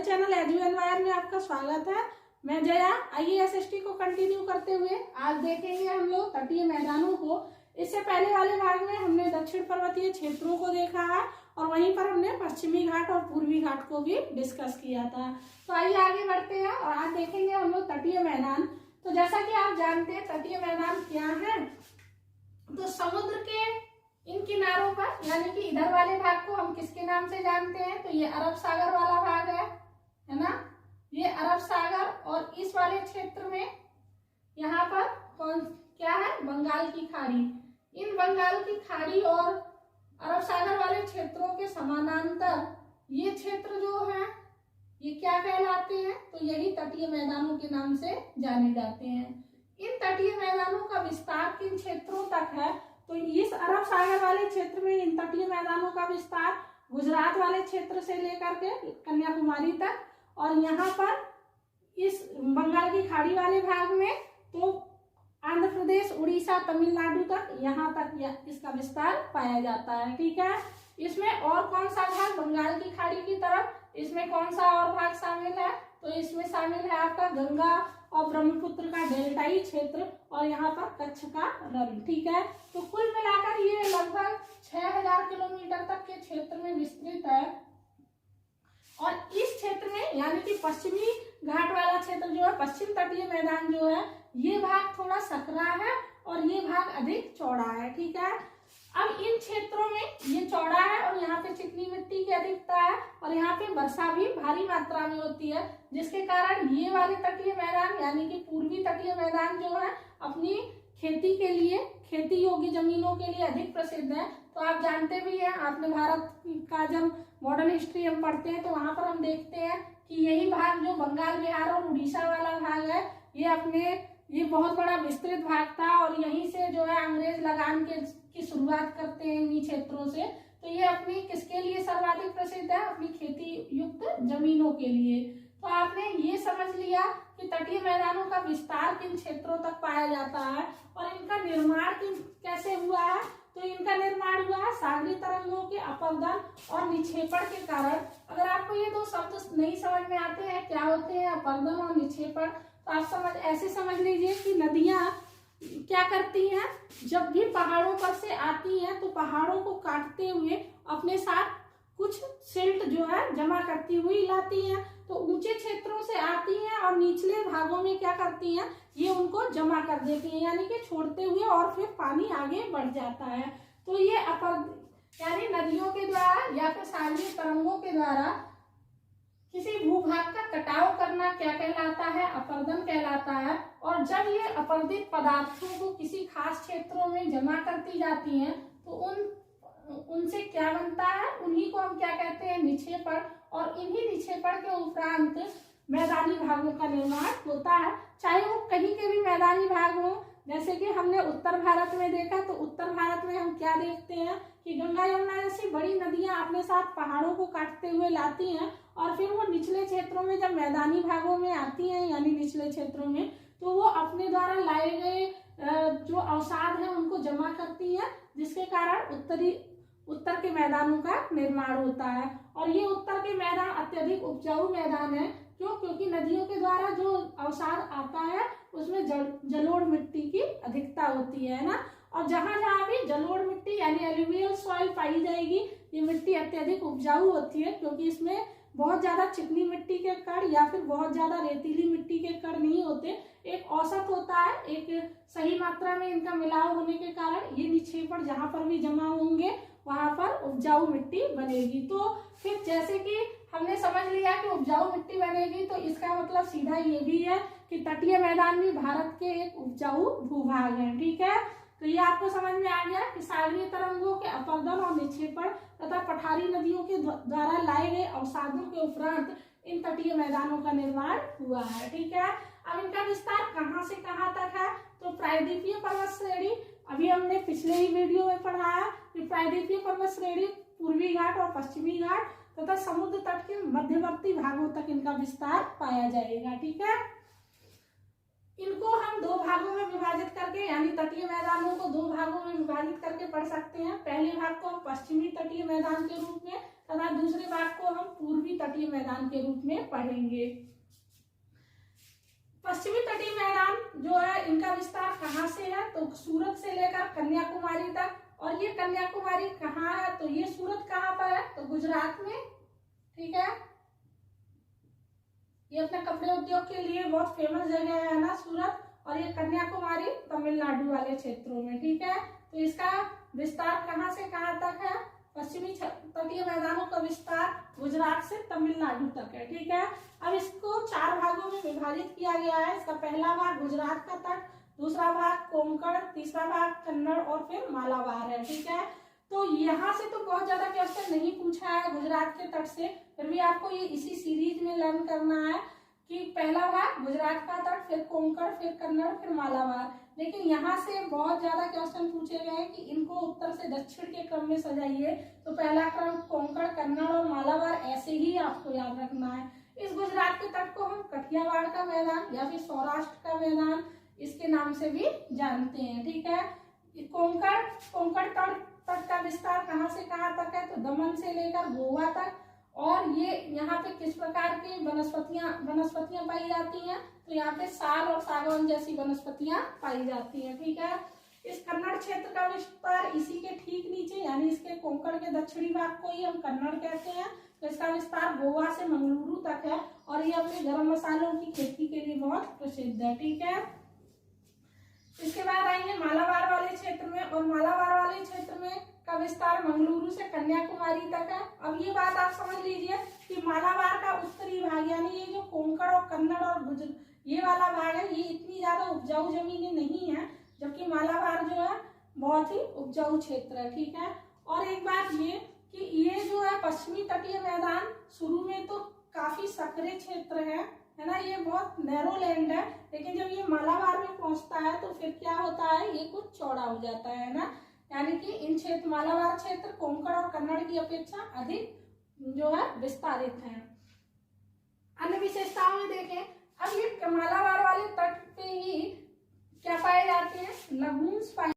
Channel edu एनवायर में आपका स्वागत है। मैं जया। आइए एसएसटी को कंटिन्यू करते हुए आज देखेंगे हम लोग तटीय मैदानों को। इससे पहले वाले भाग में हमने दक्षिण पर्वतीय क्षेत्रों को देखा है और वहीं पर हमने पश्चिमी घाट और पूर्वी घाट को भी डिस्कस किया था। तो आइए आगे बढ़ते हैं और आज देखेंगे हम लोग तटीय मैदान। तो जैसा कि आप जानते हैं तटीय मैदान क्या है, तो समुद्र के इन किनारों पर यानी कि इधर वाले भाग को हम किसके नाम से जानते हैं, तो ये अरब सागर वाला भाग है ना, ये अरब सागर। और इस वाले क्षेत्र में यहाँ पर कौन क्या है, बंगाल की खाड़ी। इन बंगाल की खाड़ी और अरब सागर वाले क्षेत्रों के समानांतर ये क्षेत्र जो है ये क्या कहलाते हैं, तो यही तटीय मैदानों के नाम से जाने जाते हैं। इन तटीय मैदानों का विस्तार किन क्षेत्रों तक है, तो इस अरब सागर वाले क्षेत्र में इन तटीय मैदानों का विस्तार गुजरात वाले क्षेत्र से लेकर के कन्याकुमारी तक, और यहाँ पर इस बंगाल की खाड़ी वाले भाग में तो आंध्र प्रदेश, उड़ीसा, तमिलनाडु तक यहाँ तक इसका विस्तार पाया जाता है। ठीक है, इसमें और कौन सा भाग, बंगाल की खाड़ी की तरफ इसमें कौन सा और भाग शामिल है, तो इसमें शामिल है आपका गंगा और ब्रह्मपुत्र का डेल्टाई क्षेत्र और यहाँ पर कच्छ का रण। ठीक है, तो कुल मिलाकर ये लगभग 6000 किलोमीटर तक के क्षेत्र में विस्तृत है। और इस क्षेत्र में यानी कि पश्चिमी घाट वाला क्षेत्र जो है, पश्चिम तटीय मैदान जो है, ये भाग थोड़ा सकरा है और ये भाग अधिक चौड़ा है। ठीक है, अब इन क्षेत्रों में ये चौड़ा है और यहाँ पे चिकनी मिट्टी की अधिकता है और यहाँ पे वर्षा भी भारी मात्रा में होती है, जिसके कारण ये वाले तटीय मैदान यानी कि पूर्वी तटीय मैदान जो है अपनी खेती के लिए, खेती योग्य जमीनों के लिए अधिक प्रसिद्ध है। तो आप जानते भी हैं, आपने भारत का जब मॉडर्न हिस्ट्री हम पढ़ते हैं तो वहां पर हम देखते हैं कि यही भाग जो बंगाल, बिहार और उड़ीसा वाला भाग है, ये बहुत बड़ा विस्तृत भाग था और यहीं से जो है अंग्रेज लगान की शुरुआत करते हैं इन्हीं क्षेत्रों से। तो ये अपनी किसके लिए सर्वाधिक प्रसिद्ध है, अपनी खेती युक्त जमीनों के लिए। तो आपने ये समझ लिया कि तटीय मैदानों का विस्तार किन क्षेत्रों तक पाया जाता है और इनका निर्माण कैसे हुआ है, तो इनका निर्माण हुआ है सागरी तरंगों के अपरदन और निक्षेपण के कारण। अगर आपको ये दो शब्द नहीं समझ में आते हैं क्या होते हैं अपरदन और निक्षेपण, तो आप ऐसे समझ लीजिए कि नदियां क्या करती हैं, जब भी पहाड़ों पर से आती हैं तो पहाड़ों को काटते हुए अपने साथ कुछ सिल्ट जो है जमा करती हुई लाती हैं। तो ऊंचे क्षेत्रों से आती हैं और निचले भागों में क्या करती हैं, ये उनको जमा कर देती हैं यानी कि छोड़ते हुए, और फिर पानी आगे बढ़ जाता है। तो ये यानी नदियों के द्वारा या फिर सागरीय तरंगों के द्वारा किसी भूभाग का कटाव करना क्या कहलाता है, अपरदन कहलाता है। और जब ये अपरदित पदार्थों को किसी खास क्षेत्रों में जमा करती जाती हैं तो उनसे क्या बनता है, उन्हीं को हम क्या कहते हैं, निक्षेपण। और इन्हीं निक्षेपण के उपरांत मैदानी भागों का निर्माण होता है, चाहे वो कहीं के भी मैदानी भाग हो। जैसे कि हमने उत्तर भारत में देखा, तो उत्तर भारत में हम क्या देखते हैं कि गंगा यमुना जैसी बड़ी नदियां अपने साथ पहाड़ों को काटते हुए लाती हैं और फिर वो निचले क्षेत्रों में जब मैदानी भागों में आती हैं यानी निचले क्षेत्रों में, तो वो अपने द्वारा लाए गए जो अवसाद हैं उनको जमा करती हैं, जिसके कारण उत्तर के मैदानों का निर्माण होता है। और ये उत्तर के मैदान अत्यधिक उपजाऊ मैदान है। क्यों? क्योंकि नदियों के द्वारा जो अवसाद आता है उसमें जलोढ़ मिट्टी की अधिकता होती है ना। और जहां जहां भी जलोढ़ मिट्टी यानी एलुवियल सॉइल पाई जाएगी, ये मिट्टी अत्यधिक उपजाऊ होती है, क्योंकि इसमें बहुत ज्यादा चिकनी मिट्टी के कण या फिर बहुत ज्यादा रेतीली मिट्टी के कण नहीं होते। एक औसत होता है, एक सही मात्रा में इनका मिलाव होने के कारण ये निक्षेपण जहां पर भी जमा होंगे वहां पर उपजाऊ मिट्टी बनेगी। तो फिर जैसे कि हमने समझ लिया कि उपजाऊ मिट्टी बनेगी, तो इसका मतलब सीधा ये भी है कि तटीय मैदान भी भारत के एक उपजाऊ भूभाग है। ठीक है, तो ये आपको समझ में आ गया कि सागरीय तरंगों के अपरदन और निक्षेपण तथा पठारी नदियों के द्वारा लाए गए अवसादों के उपरांत इन तटीय मैदानों का निर्माण हुआ है। ठीक है, अब इनका विस्तार कहाँ से कहाँ तक है, तो प्रायद्वीपीय पर्वत श्रेणी, अभी हमने पिछले ही वीडियो में पढ़ा है कि प्रायद्वीपीय पर्वत श्रेणी पूर्वी घाट और पश्चिमी घाट तथा समुद्र तट के मध्यवर्ती भागों तक इनका विस्तार पाया जाएगा। ठीक है, इनको हम दो भागों में विभाजित करके यानी तटीय मैदानों को दो भागों में विभाजित करके पढ़ सकते हैं। पहले भाग को हम पश्चिमी तटीय मैदान के रूप में तथा दूसरे भाग को हम पूर्वी तटीय मैदान के रूप में पढ़ेंगे। पश्चिमी तटीय मैदान जो है इनका विस्तार कहाँ से है, तो सूरत से लेकर कन्याकुमारी तक। और ये कन्याकुमारी कहाँ है, तो ये सूरत कहाँ पर है, तो गुजरात में, ठीक है। ये अपने कपड़े उद्योग के लिए बहुत फेमस जगह है ना सूरत, और ये कन्याकुमारी तमिलनाडु वाले क्षेत्रों में, ठीक है। तो इसका विस्तार कहाँ से कहाँ तक है, पश्चिमी तटीय मैदानों का विस्तार गुजरात से तमिलनाडु तक है, ठीक है। अब इसको 4 भागों में विभाजित किया गया है। इसका पहला भाग गुजरात का तट, दूसरा भाग कोंकण, तीसरा भाग कन्नड़ और फिर मालाबार है, ठीक है। तो यहाँ से तो बहुत ज्यादा क्वेश्चन नहीं पूछा है गुजरात के तट से, फिर भी आपको ये इसी सीरीज में लर्न करना है कि पहला भाग गुजरात का तट, फिर कोंकण, फिर कन्नड़, फिर मालाबार। लेकिन यहाँ से बहुत ज्यादा क्वेश्चन पूछे गए हैं कि इनको उत्तर से दक्षिण के क्रम में सजाइए। तो पहला क्रम कोंकण, कन्नड़ और मालाबार ऐसे ही आपको याद रखना है। इस गुजरात के तट को हम कठियावाड़ का मैदान या फिर सौराष्ट्र का मैदान इसके नाम से भी जानते हैं, ठीक है। कोंकण तट का विस्तार कहाँ से कहाँ तक है, तो दमन से लेकर गोवा तक। और ये यहाँ पे किस प्रकार की वनस्पतियां पाई जाती हैं, तो यहाँ पे साल और सागौन जैसी वनस्पतियां पाई जाती हैं, ठीक है। इस कन्नड़ क्षेत्र का विस्तार इसी के ठीक नीचे, यानी इसके कोंकण के दक्षिणी भाग को ही हम कन्नड़ कहते हैं। तो इसका विस्तार गोवा से मंगलुरु तक है, और ये अपने गर्म मसालों की खेती के लिए बहुत प्रसिद्ध है, ठीक है। इसके बाद आएंगे मालाबार वाले क्षेत्र में, और मालाबार वाले क्षेत्र में का विस्तार मंगलुरु से कन्याकुमारी तक है। अब ये बात आप समझ लीजिए कि मालाबार का उत्तरी भाग, यानी ये जो कोंकण और कन्नड़ और ये वाला भाग है, ये इतनी ज्यादा उपजाऊ जमीनें नहीं है, जबकि मालाबार जो है बहुत ही उपजाऊ क्षेत्र है, ठीक है। और एक बात ये कि ये जो है पश्चिमी तटीय मैदान शुरू में तो काफी सक्रिय क्षेत्र है ना, ये बहुत नैरो लैंड है, लेकिन जब ये मालाबार में पहुंचता है तो फिर क्या होता है, ये कुछ चौड़ा हो जाता है ना, यानी कि इन क्षेत्र मालाबार क्षेत्र कोंकण और कन्नड़ की अपेक्षा अधिक जो है विस्तारित है। अन्य विशेषताओं में देखें, अब ये मालाबार वाले तट पे ही क्या पाए जाते हैं, लगून्स पाए।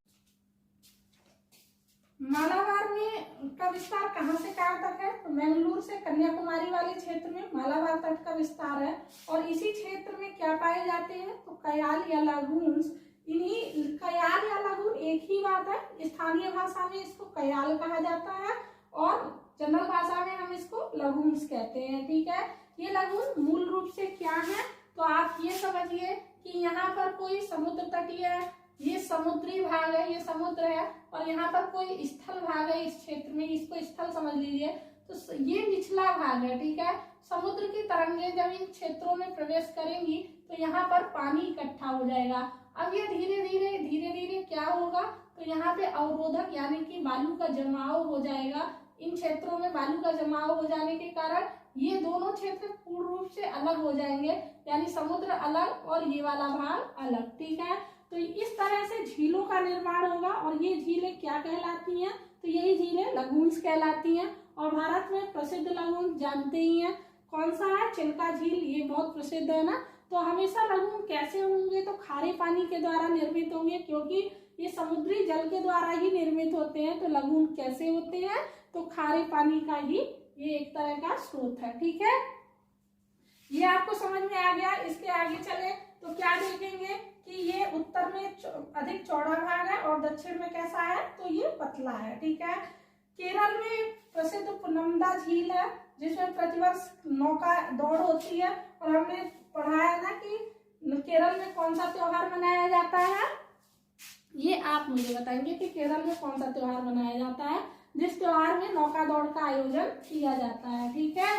मालाबार में का विस्तार कहाँ से कहाँ तक है, तो मंगलुरु से कन्याकुमारी वाले क्षेत्र में मालाबार तट का विस्तार है। और इसी क्षेत्र में क्या पाए जाते हैं, तो कयाल या लगून्स। इन्हीं कयाल या लगून एक ही बात है, स्थानीय भाषा में इसको कयाल कहा जाता है और जनरल भाषा में हम इसको लगून्स कहते हैं, ठीक है। ये लगून मूल रूप से क्या है, तो आप ये समझिए कि यहाँ पर कोई समुद्र तटीय है, ये समुद्री भाग है, ये समुद्र है, और यहाँ पर कोई स्थल भाग है इस क्षेत्र में, इसको स्थल समझ लीजिए। तो ये निचला भाग है, ठीक है। समुद्र की तरंगें जब इन क्षेत्रों में प्रवेश करेंगी तो यहाँ पर पानी इकट्ठा हो जाएगा। अब ये धीरे धीरे क्या होगा, तो यहाँ पे अवरोधक यानी कि बालू का जमाव हो जाएगा। इन क्षेत्रों में बालू का जमाव हो जाने के कारण ये दोनों क्षेत्र पूर्ण रूप से अलग हो जाएंगे, यानी समुद्र अलग और ये वाला भाग अलग, ठीक है। तो इस तरह से झीलों का निर्माण होगा, और ये झीलें क्या कहलाती हैं, तो यही झीलें लगून्स कहलाती हैं। और भारत में प्रसिद्ध लगून जानते ही हैं, कौन सा है, चिल्का झील, ये बहुत प्रसिद्ध है ना। तो हमेशा लगून कैसे होंगे, तो खारे पानी के द्वारा निर्मित होंगे, क्योंकि ये समुद्री जल के द्वारा ही निर्मित होते हैं। तो लगून कैसे होते हैं, तो खारे पानी का ही ये एक तरह का स्रोत है, ठीक है। ये आपको समझ में आ गया। इसके आगे चले तो क्या देखेंगे कि ये उत्तर में अधिक चौड़ा भाग है और दक्षिण में कैसा है, तो ये पतला है, ठीक है। केरल में प्रसिद्ध पुनमदा झील है, जिसमें प्रतिवर्ष नौका दौड़ होती है। और हमने पढ़ा है ना कि केरल में कौन सा त्योहार मनाया जाता है, ये आप मुझे बताएंगे कि केरल में कौन सा त्योहार मनाया जाता है जिस त्योहार में नौका दौड़ का आयोजन किया जाता है, ठीक है।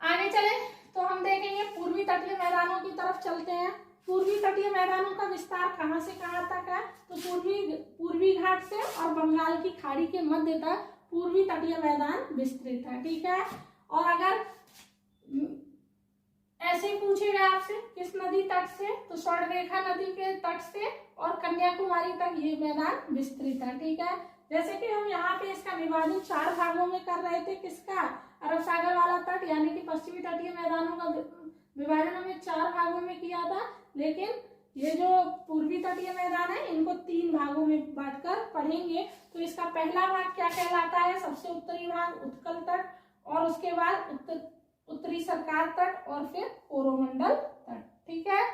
आगे चले तो हम देखेंगे पूर्वी तटीय मैदानों की तरफ चलते हैं। पूर्वी तटीय मैदानों का विस्तार कहाँ से कहाँ तक है, तो पूर्वी घाट से और बंगाल की खाड़ी के मध्य तक पूर्वी तटीय मैदान विस्तृत है, ठीक है। और अगर ऐसे पूछेगा आपसे किस नदी तट से, तो स्वर्णरेखा नदी के तट से और कन्याकुमारी तक ये मैदान विस्तृत है, ठीक है। जैसे कि हम यहाँ पे इसका विभाजन 4 भागों में कर रहे थे, किसका, अरब सागर वाला तट, यानी कि पश्चिमी तटीय मैदानों का विभाजन हमने 4 भागों में किया था। लेकिन ये जो पूर्वी तटीय मैदान है इनको 3 भागों में बांटकर पढ़ेंगे। तो इसका पहला भाग क्या कहलाता है? सबसे उत्तरी भाग उत्कल तट, और उसके बाद उत्तरी सरकार तट, और फिर कोरोमंडल तट। ठीक है,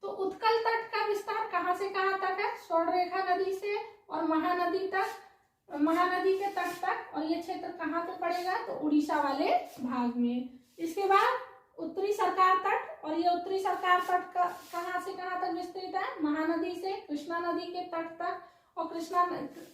तो उत्कल तट का विस्तार कहां से कहां तक है? स्वर्णरेखा नदी से और महानदी तक, महानदी के तट तक। और ये क्षेत्र कहाँ पे पड़ेगा? तो उड़ीसा वाले भाग में। इसके बाद उत्तरी सरकार तट, और ये उत्तरी सरकार तट का कहाँ से कहाँ तक विस्तृत है? महानदी से कृष्णा नदी के तट तक। और कृष्णा,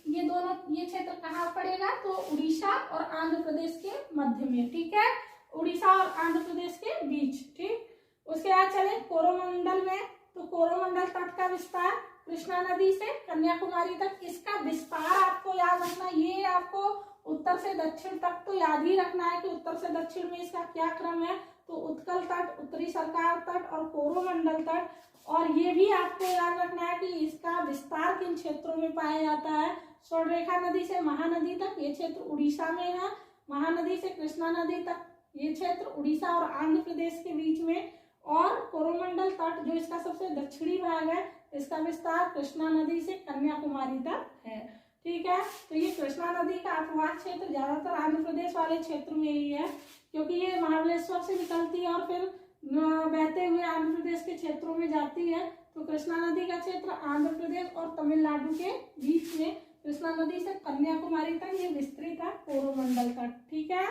ये दोनों, ये क्षेत्र कहाँ पड़ेगा? तो उड़ीसा और आंध्र प्रदेश के मध्य में। ठीक है, उड़ीसा और आंध्र प्रदेश के बीच। ठीक, उसके बाद चले कोरोमंडल में। तो कोरोमंडल तट का विस्तार कृष्णा नदी से कन्याकुमारी तक। इसका विस्तार आपको याद रखना, ये आपको उत्तर से दक्षिण तक तो याद ही रखना है कि उत्तर से दक्षिण में इसका क्या क्रम है। तो उत्कल तट, उत्तरी सरकार तट और कोरोमंडल तट। और ये भी आपको याद रखना है कि इसका विस्तार किन क्षेत्रों में पाया जाता है। स्वर्णरेखा नदी से महानदी तक, ये क्षेत्र उड़ीसा में है। महानदी से कृष्णा नदी तक, ये क्षेत्र उड़ीसा और आंध्र प्रदेश के बीच में। और कोरोमंडल तट जो इसका सबसे दक्षिणी भाग है, इसका विस्तार कृष्णा नदी से कन्याकुमारी तक है। ठीक है, तो ये कृष्णा नदी का अपवाद क्षेत्र ज्यादातर आंध्र प्रदेश वाले क्षेत्र में ही है, क्योंकि ये महाबलेश्वर से निकलती है और फिर बहते हुए आंध्र प्रदेश के क्षेत्रों में जाती है। तो कृष्णा नदी का क्षेत्र आंध्र प्रदेश और तमिलनाडु के बीच में, कृष्णा नदी से कन्याकुमारी तक ये विस्तृत है कोरोमंडल तट। ठीक है,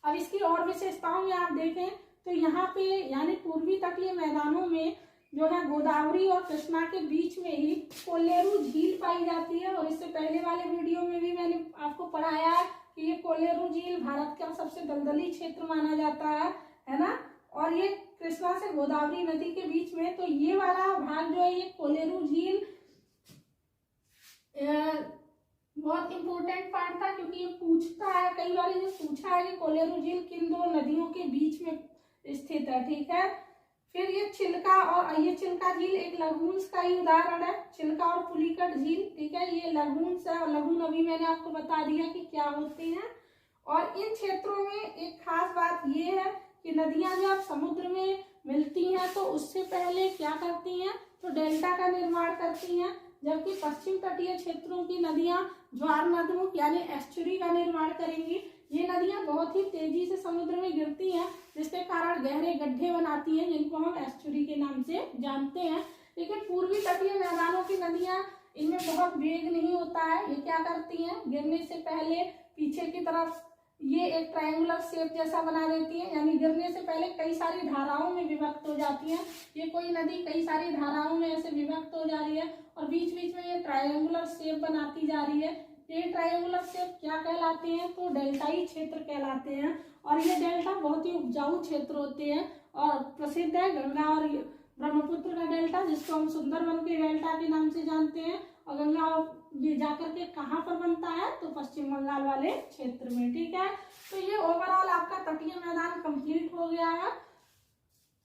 अब इसकी और विशेषताओं में आप देखें तो यहाँ पे यानी पूर्वी तटीय मैदानों में जो है गोदावरी और कृष्णा के बीच में ही कोलेरू झील पाई जाती है। और इससे पहले वाले वीडियो में भी मैंने आपको पढ़ाया है कि ये कोलेरू झील भारत का सबसे दलदली क्षेत्र माना जाता है ना। और ये कृष्णा से गोदावरी नदी के बीच में, तो ये वाला भाग जो है ये कोलेरू झील बहुत इंपॉर्टेंट पार्ट था, क्योंकि ये पूछता है, कई बार ये पूछा है कि कोलेरू झील किन 2 नदियों के बीच में स्थित है। ठीक है, फिर ये चिल्का, और ये चिल्का झील एक लगून्स का ही उदाहरण है, चिल्का और पुलिकट झील। ठीक है, ये लगून्स है, और लगून अभी मैंने आपको बता दिया कि क्या होते हैं। और इन क्षेत्रों में एक खास बात ये है कि नदियां जब समुद्र में मिलती हैं तो उससे पहले क्या करती हैं? तो डेल्टा का निर्माण करती हैं, जबकि पश्चिम तटीय क्षेत्रों की नदियां ज्वार नदों यानी एस्चुरी का निर्माण करेंगी। ये नदियां बहुत ही तेजी से समुद्र में गिरती हैं, जिसके कारण गहरे गड्ढे बनाती हैं, जिनको हम एस्चुरी के नाम से जानते हैं। लेकिन पूर्वी तटीय मैदानों की नदियां, इनमें बहुत वेग नहीं होता है। ये क्या करती हैं? गिरने से पहले पीछे की तरफ ये एक ट्रायंगुलर शेप जैसा बना देती है, यानी गिरने से पहले कई सारी धाराओं में विभक्त हो जाती है। ये कोई नदी कई सारी धाराओं में ऐसे विभक्त हो जा रही है, और बीच बीच में ये ट्रायंगुलर शेप बनाती जा रही है। ये ट्रायंगुलर शेप क्या कहलाते हैं? तो डेल्टाई क्षेत्र कहलाते हैं। और ये डेल्टा बहुत ही उपजाऊ क्षेत्र होते हैं, और प्रसिद्ध है गंगा और ब्रह्मपुत्र का डेल्टा, जिसको हम सुंदरबन के डेल्टा के नाम से जानते हैं। और गंगा ये जाकर के कहाँ पर बनता है? तो पश्चिम बंगाल वाले क्षेत्र में। ठीक है, तो ये ओवरऑल आपका तटीय मैदान कंप्लीट हो गया है।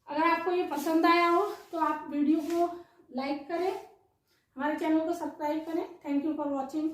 अगर आपको ये पसंद आया हो तो आप वीडियो को लाइक करें, हमारे चैनल को सब्सक्राइब करें। Thank you for watching.